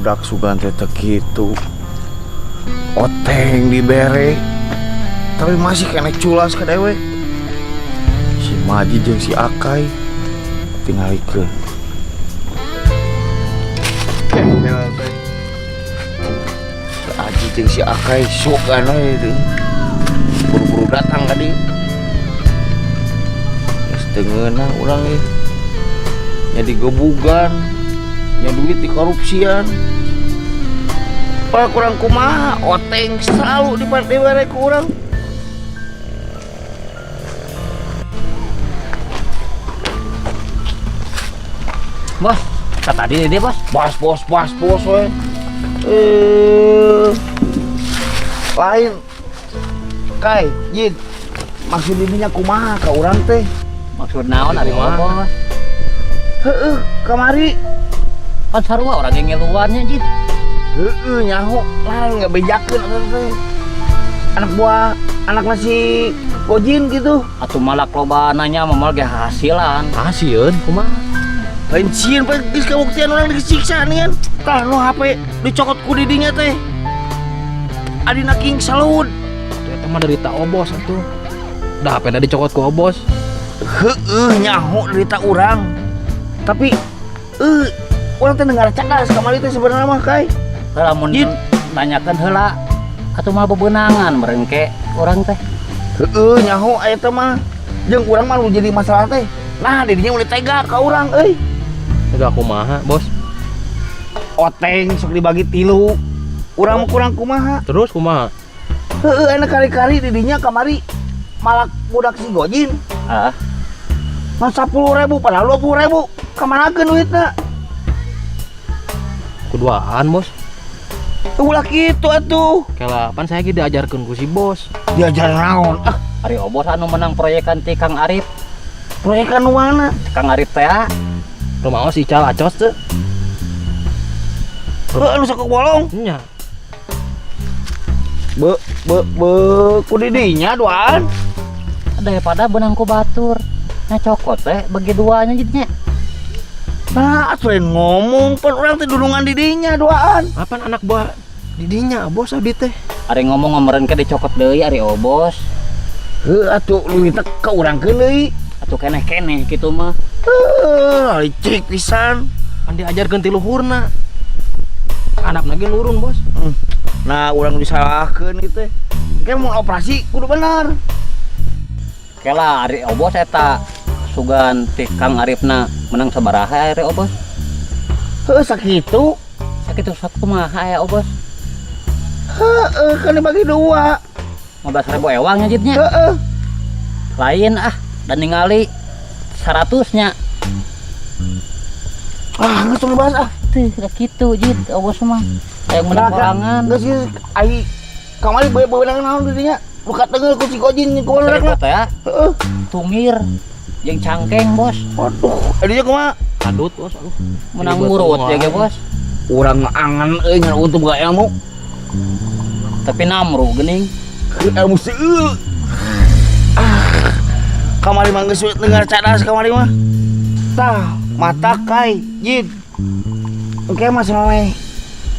budak sugan teh gitu. Oteng dibere, tapi masih kena culas ke dewe. Si Majid jeung si Akai tinggalikeun. Si Aji jeung si Akai sogan we deui. Buru-buru datang tadi. Geus teu ngeunah urang ieu. Nya digebugan, nya duit dikorupsian. Pak kurang kumaha, oteng selalu dibere ku urang. Bos, tadi dia bos. Bos we. Lain. Kai, Jin. Maksud ininya kumaha ka urang teh? Maksud naon ari bos? Heueuh, kamari. Kan sarua orang yang ngeluarnya Jin. Heueuh nyaho, lain ngabejakeun atuh teh. Anak buah, anak nasi Gojin gitu. Atuh malak loba nanya mamal ge hasilan. Hasieun kumaha? Lain sieun pe geus kabuktian urang disiksa nih kan. Tah nu HP dicokot ku didinya teh. Adina king salud. Eta mah derita obos atuh. Da HP-na dicokot ku obos. Heueuh nyaho derita urang. Tapi urang teh dengar cadas kamari teh sebenarnya mah Kai. Lamun nanyakeun heula atuh mah bebenangan merengke urang teh. Heueuh nyaho aya teh mah. Jeung urang mah nu jadi masalah teh. Nah, didinya mulai tega ka urang euy. Tega kumaha, Bos? Oteng sok dibagi 3. Urang mah kurang kumaha. Terus kumaha? Heueuh enak kari-kari didinya kamari malak budak si Gojin. Ah, Ngan 10.000 padahal 20.000. Kamanakeun duitna? Kuduaan, Bos. Ulah kitu atuh. Kelapan saya ge diajarkeun ku si Bos. Diajar naon? Ah, ari obos anu menang proyekan ti Kang Arif. proyekan nu mana? Kang Arif teh Rumaos ical acos teu? Anu sok bolong. Nya. Be ku didinya duaan. daripada benang ku batur. Nah cokot teh bagi duanya jadinya. Nah, atuh ngomong pan urang teh dulungan didinya duaan. Apaan anak buah didinya, Bos abi teh? Ari ngomong ngomereun ke dicokot deui ari obos. Heuh atuh lu teh ka urangkeun deui. Atuh keneh-keneh kitu mah. Licik pisan. Kan diajarkeun ti luhurna. Anakna ge nurun, Bos. Nah, urang disalahkeun ieu teh. Kan mun operasi kudu bener. Kela ari obos eta sugan ti Kang Arifna menang sabaraha ari obos. Heuh sakitu. Sakitu sakumaha ya obos. Heuh kan dibagi 2. 15.000 ewangnya jitnya. Heeh. Lain dan ningali 100-nya. Geus tong dibahas Tuh kitu jit obos mah. Aya menang orangan. Geus ai kamari beunang naon didinya. Buka teungel ku si Gojin ku Rek teh ya. Heeh. Tumir jeung cangkeng bos. Waduh, didinya kumaha? Adut, Bos. Aduh. Menang ngurut ya ge bos. Urang angan euy ngan untuk boga ilmu. Tapi namru geuning. Ilmu seueuh. Kamari mah geus dengar cadas kamari mah. Tah, mata Kai, Jin. Engke mah sampai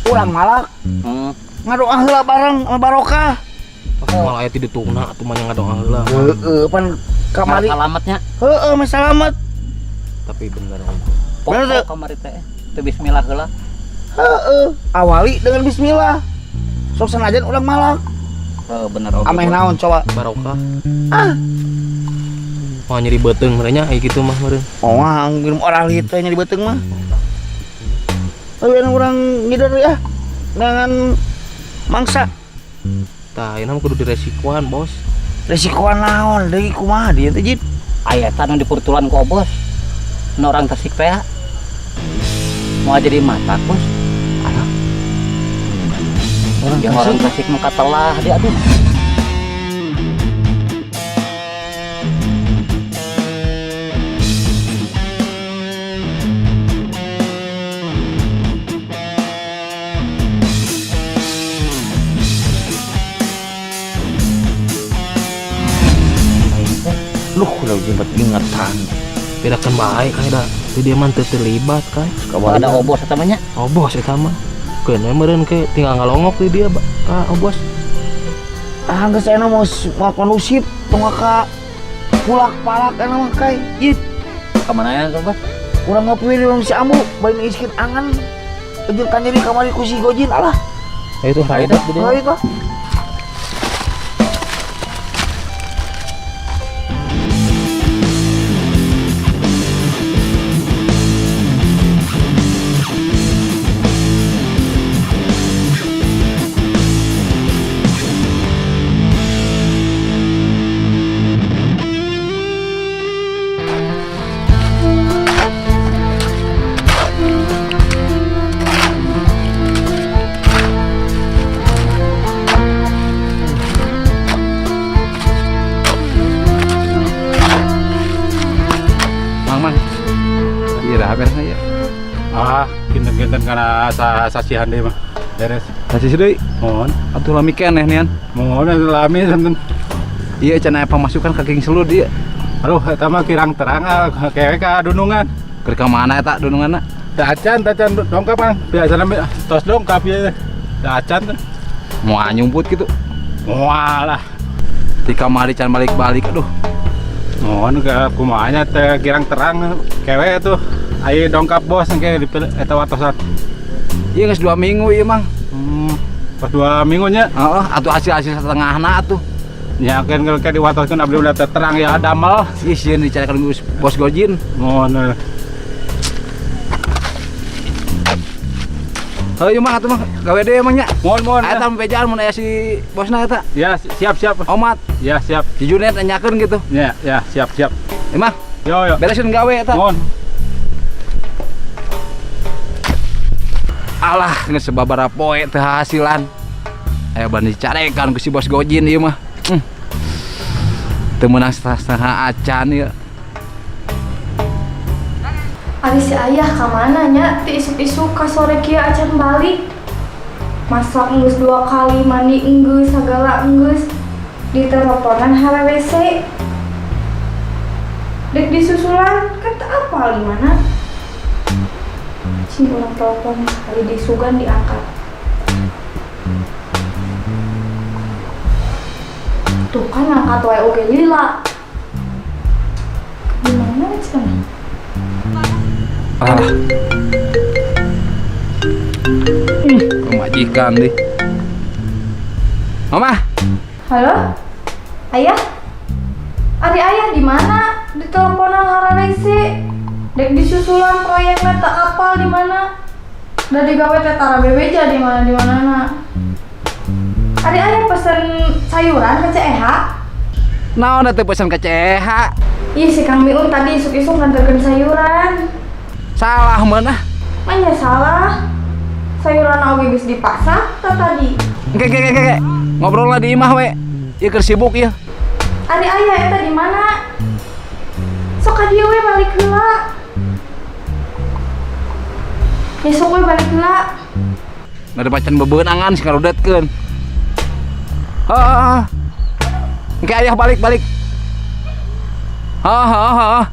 urang malak ngadoa heula bareng sama barokah. Malah aya ti ditungna atuh mah nya ngadoa heula. Heeh, pan kamari. Alamatnya. Heeh, mah salamet. Tapi bener. Bener teh. Kamari teh. Teu bismillah heula. Heeh, awali dengan bismillah. Sok sanajan urang malak. Bener oge. Ameh naon coba? Barokah. Ah, Wah nyeri beuteung merenya aya kitu mah meureun. oh ngirim orang lihat nya di beuteung mah. Aya urang ngideur ya. Dengan mangsa. Tah ayeuna mah kudu diresikoan, Bos. Resikoan naon deui kumaha dieu teh Jin? Aya tanu dipurtulan ku obos. Nu orang Tasik teh mau jadi mata bos. Alah. Orang Tasik mah katelah dia aduh. Luh, udah jembat ingatan. Bedakeun bae kae da. Teu dia mah teu terlibat kae. Ada obos eta mah nya. Obos eta mah. Bukan, meureun ke tinggal ngalongok di dia, Bos. Geus saya mau kondusif tong ka pulak palak kana mah kai. Ieu Kemana ya tuh, Bos? urang ngopi di warung si Ambu, bari ngiskeun angan. Ejul kan jadi kamari ku si Gojin alah. Itu faedah gede. Baik lah. Mang. Iya, beres aja. Kinten-kinten karena sasihan deh mah. Beres. Kasih deui. Mohon. Atuh lami keneh nian. Mohon lami santen. Iya cenah pemasukan ka king selut ieu. Aduh, eta mah kirang terang kewe ka dunungan. Keur ka mana eta dununganna? Tacan dongkap Mang. Biasana tos dongkap ya. Tacan. Moal nyumput gitu. Walah. Di kamari can balik-balik aduh. Mohon ke kumanya teh kirang terang kewe tuh. Ayo dongkap bos engke di eta watosan. Iya geus 2 minggu ieu Mang. Pas 2 minggunya. Heeh, atuh hasil setengahna atuh. Nyakeun ke diwatoskeun abdi udah terang ya damel. Ih, sieun dicarikan Bos Gojin. Mohon. Heuh Mang atuh mah gawe deui emang nya. Mohon. Eta pejaan mun aya si bosna eta. Ya, siap. Omat, Ya, siap. si Junet nanyakeun gitu. Ya, siap. Emang Yo. beresin gawe eta. Mohon. Alah, geus sababaraha poe teu hasilan. Aya bani carekan ku si Bos Gojin ieu mah. Teu meunang setengah acan ieu. Ari si ayah kamana nya ti isuk-isuk ka sore kieu acan balik. Masak enggeus 2 kali, mandi enggeus, sagala enggeus. Diteleponan hara WC. Dek disusulan kan teu apal di mana. Cing urang telepon sekali disugan diangkat. Tuh kan angkat wae oge lila. Gimana cenah? Pemajikan deh. Mama, Halo? Ayah? Adik ayah di mana? Di teleponan hararese. Dek disusulan proyeknya tak apal di mana? Da digawe teh tara bebeja di mana na. Adik ayah pesen sayuran ke CEH? naon teh pesan ke CH? Ih si Kang Miun tadi isuk-isuk nganterkeun sayuran. Salah mana? Manya salah. Sayuran oge geus dipasak ta tadi. Oke. Ngobrol lah di imah we. Ieu keur sibuk ieu. Adik ayah eta di mana? Sok ka dieu we balik heula. Besok we balik heula. Ada pacan bebeunangan si karudetkeun. Heeh. Engke ayah balik. Heeh.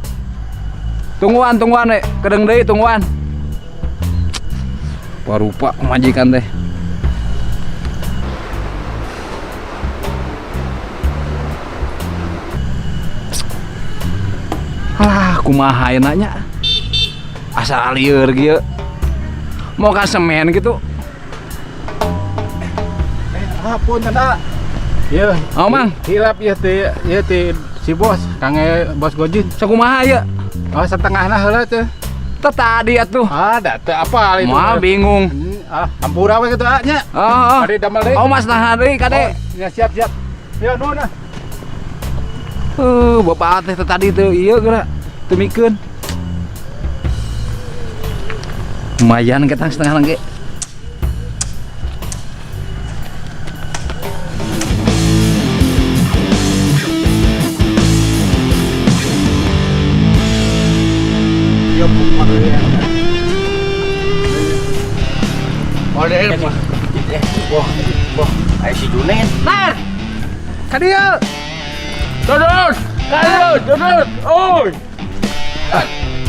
Tungguan we. Kedeng deui tungguan. Parupa majikan teh. Alah, kumaha ayeuna nya? Asal lieur kieu. Mau ka semen gitu. Apun tanda. Iya. Oh, Mang. Hilap ya ti si bos, Bos Gojin. Sakumaha ieu? Oh, setengahna heula teh. Teu tadi atuh. Da teu apal itu. Moal bingung. Hampura we kitu nya. Oh. Ari damel deui. Oh, Mas nah deui kade. Ya siap. Ya nuhun. Bapak teh tadi teu ieu geura teu mikeun. Lumayan ketang setengah lagi. Order mah. Wah, ayo si Junet. Nar. Kadieu. Dodot. Oi.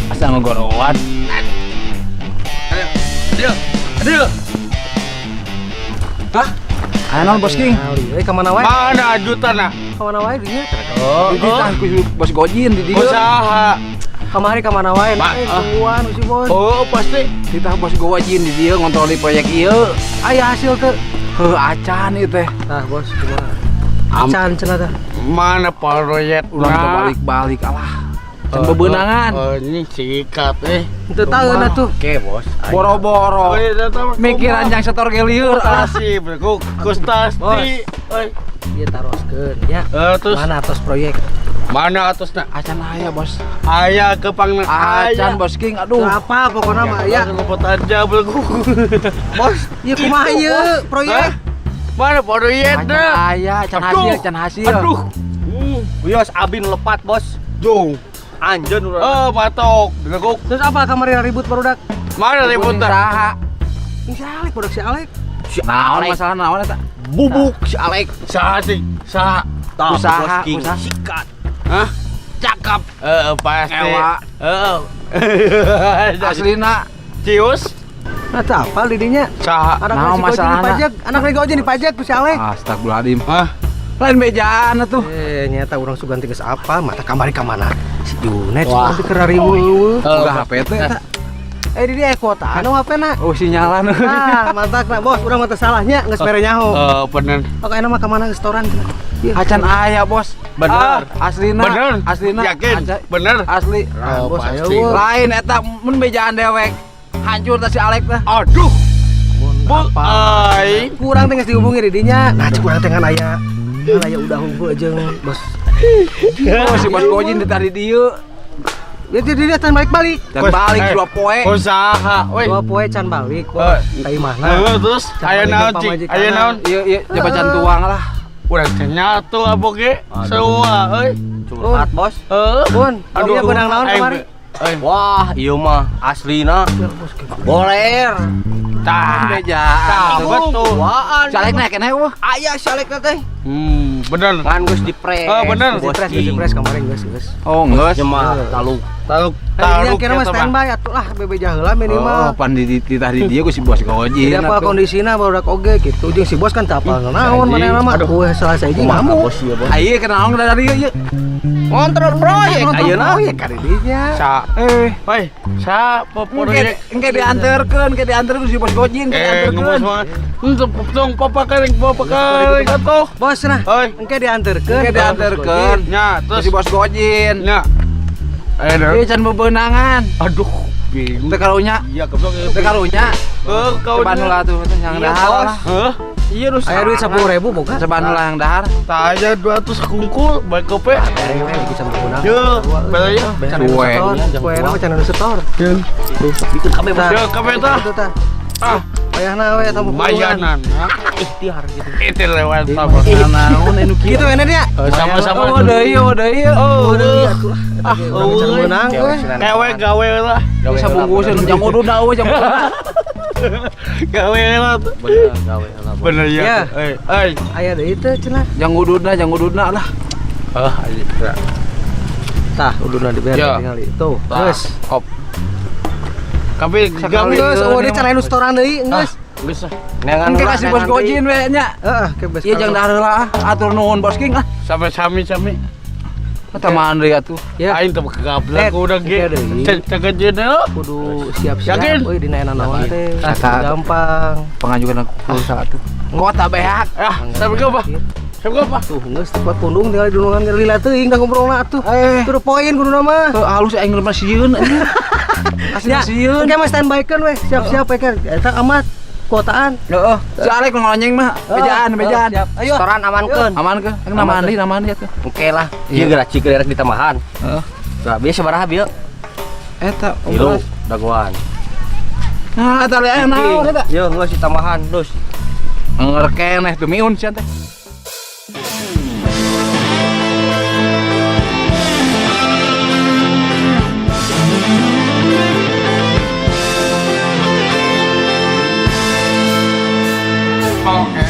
Asa ngogorowan. Aduh. Hah? Aya naon Bos King? Ka mana wae? Mana ajutanna? Ka mana wae dinya? Oh, Di tah ku Bos Gojin di dieu. usaha. Kamari ka mana wae? Tungguan si Bos. Oh, pasti. Di tah Bos Gojin di dieu ngontrol di proyek ieu. Aya hasil teu. Heuh acan ieu teh. Nah, Bos, gimana? Acan cenah teh. Mana proyek Ulang balik-balik alah. Can bebeunangan. ini sikat Teu taeun atuh. Oke, Bos. Boro-boro. Mikiran jang setor ge lieur ah. Kasih, Bro. Kustasti. Oi. Ieu taroskeun ya. Terus Mana atas proyek? mana atasna? Acan aya Bos. Aya kepang Acan Bos King aduh. Apa pokona mah ya. Luput aja, Bro. Bos, ieu kumaha ieu proyek? Mana proyekna? Acan aya, can hasil, can hasil. Aduh. Wios abin lepat, Bos. Jong. Anjeun urang. Oh, matok. Degok. Terus apa kamari ribut barudak? Mana ribut Saha? Ini si Alek, barudak si Alek. Naon masalah naon eta? Bubuk si Alek. Saha sih? Saha? Usaha, usaha. Sikat. Hah? Cakep. Pasti. Ewa. Aslina Cius. Nah, teu apal didinya. Saha? Anak Naon si Gojin masalahna? dipajak, anak si Gojin dipajak ku si Alek. Astagfirullahaladzim. Hah? Lain bejaan atuh. Nyata urang sugan tigeus apa? Mata kamari ka mana? Si Junet Wah. sugan keur ribu. Udah HP teh eta. Di dia kuota anu HP-na. Oh sinyalan. Ah, mantakna bos, urang mah teu salahnya geus mere nyaho. Bener. Oke, enak mah ka mana restoran? Acan aya Bos. Bener. Aslina. Bener. Aslina. Yakin? Acan. Bener. Asli. Bos, ayo, pasti. Bos. Lain eta mun bejaan dewek. Hancur teh si Alek teh. Aduh. Bu, Apa? ai. Kurang teh geus dihubungi di dinya. Nah, cek urang teh ngan aya. Ngan aya udah hungkul jeung bos. Oh si Bos Gojin teh tadi dieu. Ya dia can balik-balik. Dan balik dua poe. Usaha. Woi. Dua poe can balik, bos. Ka imahna. Terus Can aya balik naon ka cik? pamajikanna. Aya naon? Ieu ieu coba can tuang lah. Urang teh nyatu aboge. Semua euy. Curhat, bos. Bun, Aduh, dia benang naon kemari? Wah, iya mah aslina boler. Tah bejaan. Betul. Waan. Si Alek naik keneh wah. Aya salek teh. Bener. Kan geus dipres. Bener. Geus dipres kemarin geus. Oh geus. Cuma taluk. Taluk. Tadinya kira mah standby atuh lah bebeja heula Oh, minimal. pan di tadi dia ku si Bos Gojin. Jadi apa kondisina barudak oge gitu. Jeung si bos kan teu apal naon manehna mah. Wah, selesai jeung ngamuk. Ayo kenal dari ieu. Kontrol proyek ayeuna. Proyek ka didinya. Sa. Woi, sa proyek. Engke dianterkeun si Bos Gojin Ngomong dianterkeun. Untuk papa kering atuh. Bos nah, Oi. engke dianterkeun. Engke dianterkeun. Nya, Terus terus si Bos Gojin. nya. Ieu can bebeunangan. Aduh, bingung. Teu karunya. Iya, keblok. Teu karunya. Kau Coba lah tuh yang Iya, dahar Bos. lah. Iya, terus. Aya duit 10.000 boga. Coba lah yang dahar. Tanya 200 kungkul, baik kope. Ewe bisa menggunakan. Yo, bedanya. Kue. Kue na macan anu setor. Bikin kabeh mah. Yo, kope tah. Itu tah. Ah, Ayahna we tamu bayanan. Ikhtiar gitu. Itu lewat sama. Naon anu kieu. Gitu enak dia. Sama-sama. Oh, deui. Oh, udah. Bisa menang we. Kewe gawe lah. Bisa bungkusin jang uduna eueuh jang. Gawe lah. Bener gawe lah. Bener Ya. ya. Aya deui teh cenah. Jang uduna lah. Tah, uduna dibayar Ya. tinggal itu. Tah. Geus. Op. Tapi Sekali. Geus, Geus, oh dia ini can anu setoran deui, geus. Geus. Nengan Engke kasih Bos Gojin we nya. Heeh, ke bes. Ieu jang dahar lah. Atur nuhun Bos King ah. Sampai sami. Kata mandri atuh. Ya. Aing teu kegablak udah ge. Oke, deui. Cek Kudu siap-siap Yakin? euy dina enak naon teh. Kata- Gampang. Pengajuan aku pulsa atuh. Kota beak. Sampai apa? Sampai apa? Tuh, geus tepat pundung tinggal dunungan lila teuing da ngobrolna atuh. Kudu poin kudu mah. Halus aing lemah sieun anjing. Asli sieun. Engke mah standby-keun we, siap-siap we kan. Eta amat kuotaan. Heeh. Si Alek ngonyeng mah bejaan. Ayo. Setoran amankeun. Aman ke? Yang nama andi atuh. Oke lah. Iya. Ieu geura cik rek ditambahan. Heeh. Tah, bieu sabaraha bieu? Eta Hilu dagoan. Nah, eta le naon eta? Ieu geus ditambahan terus. Ngerkeneh tuh miun sian teh. Oke.